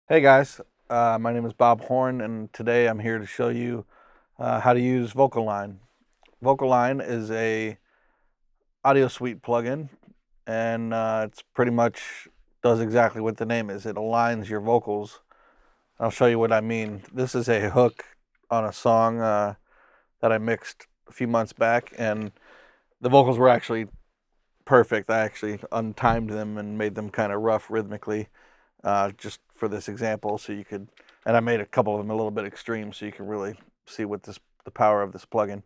Hey guys, my name is Bob Horn, and today I'm here to show you how to use VocAlign. VocAlign is a audio suite plugin, and it's pretty much does exactly what the name is. It aligns your vocals. I'll show you what I mean. This is a hook on a song that I mixed a few months back, and the vocals were actually perfect. I actually untimed them and made them kind of rough rhythmically, just for this example, so you could. And I made a couple of them a little bit extreme, so you can really see what the power of this plugin.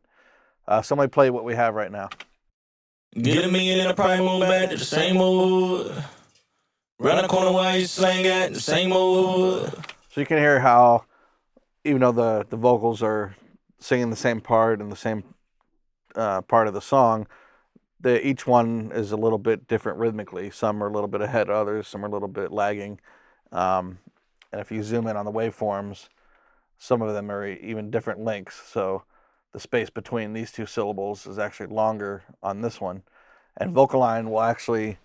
So let me play what we have right now. Get a million in a probably move back to the same old hood. Round the corner while you slang at the same old hood. So you can hear how, even though the vocals are singing the same part and the same part of the song, each one is a little bit different rhythmically. Some are a little bit ahead of others, some are a little bit lagging. Um, and if you zoom in on the waveforms, some of them are even different lengths. So the space between these two syllables is actually longer on this one. And VocAlign will actually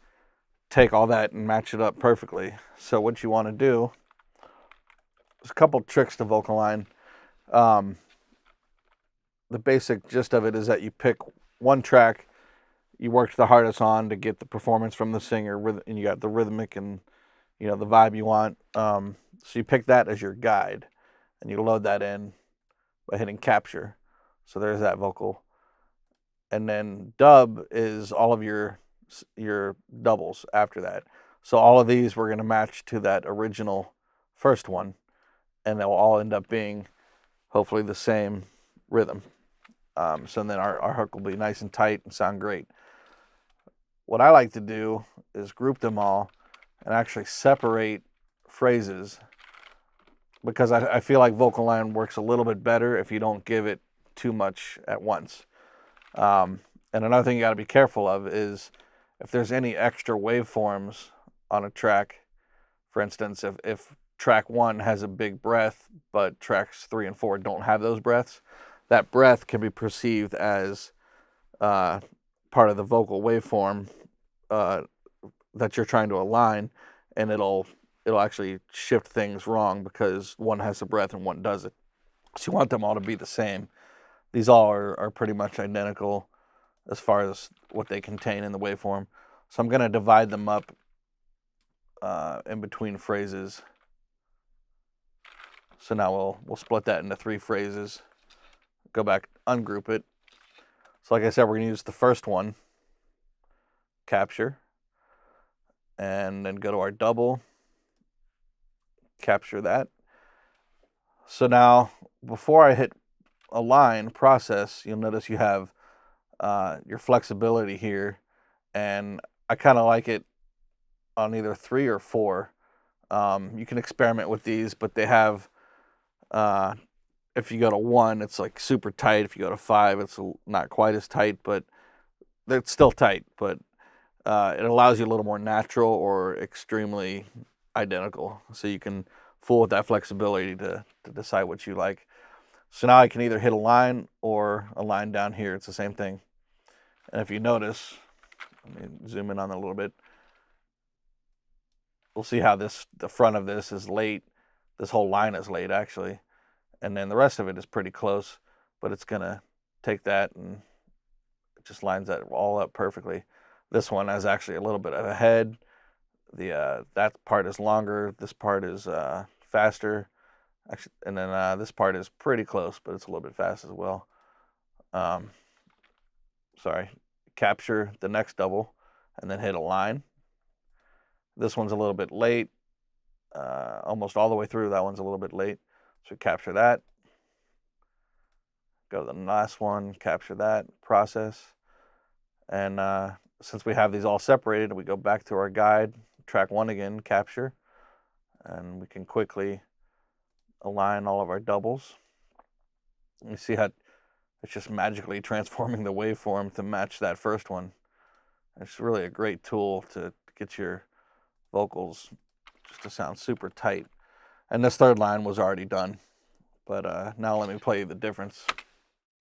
take all that and match it up perfectly. So what you want to do, there's a couple tricks to VocAlign. Um, the basic gist of it is that you pick one track you worked the hardest on to get the performance from the singer, and you got the rhythmic and the vibe you want. So you pick that as your guide, and you load that in by hitting capture. So there's that vocal, and then dub is all of your doubles after that. So all of these we're going to match to that original first one, and they'll all end up being hopefully the same rhythm. So then our hook will be nice and tight and sound great. What I like to do is group them all and actually separate phrases, because I feel like VocAlign works a little bit better if you don't give it too much at once. And another thing you got to be careful of is if there's any extra waveforms on a track. For instance, if track 1 has a big breath, but tracks 3 and 4 don't have those breaths, that breath can be perceived as part of the vocal waveform that you're trying to align, and it'll actually shift things wrong because one has a breath and one doesn't. So you want them all to be the same. These all are pretty much identical as far as what they contain in the waveform. So I'm going to divide them up in between phrases. So now we'll split that into 3 phrases. Go back, ungroup it. So like I said, we're going to use the first one, capture, and then go to our double, capture that. So now, before I hit align process, you'll notice you have your flexibility here, and I kind of like it on either 3 or 4. You can experiment with these, but they have, if you go to 1, it's like super tight. If you go to 5, it's not quite as tight, but it's still tight. But it allows you a little more natural or extremely identical. So you can fool with that flexibility to decide what you like. So now I can either hit align or align down here. It's the same thing. And if you notice, let me zoom in on it a little bit. We'll see how the front of this is late. This whole line is late, actually. And then the rest of it is pretty close, but it's going to take that and it just lines that all up perfectly. This one is actually a little bit ahead. That part is longer. This part is faster. Actually, and then this part is pretty close, but it's a little bit fast as well. Sorry. Capture the next double and then hit align. This one's a little bit late. Almost all the way through. That one's a little bit late. So capture that. Go to the last one, capture that, process. And since we have these all separated, we go back to our guide, track 1 again, capture. And we can quickly align all of our doubles. You see how it's just magically transforming the waveform to match that first one. It's really a great tool to get your vocals just to sound super tight. And this third line was already done. But now let me play you the difference.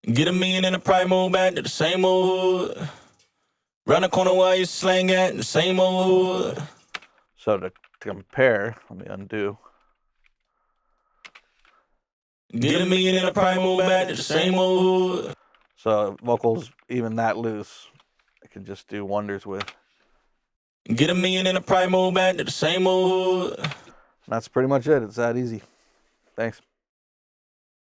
Get a million in a probably move back to the same old hood. Round the corner while you slang at the same old hood. So to compare, let me undo. Get a million and I probably move back to the same old hood. So vocals even that loose, I could just do wonders with. Get a million and I probably move back to the same old hood. That's pretty much it. It's that easy. Thanks.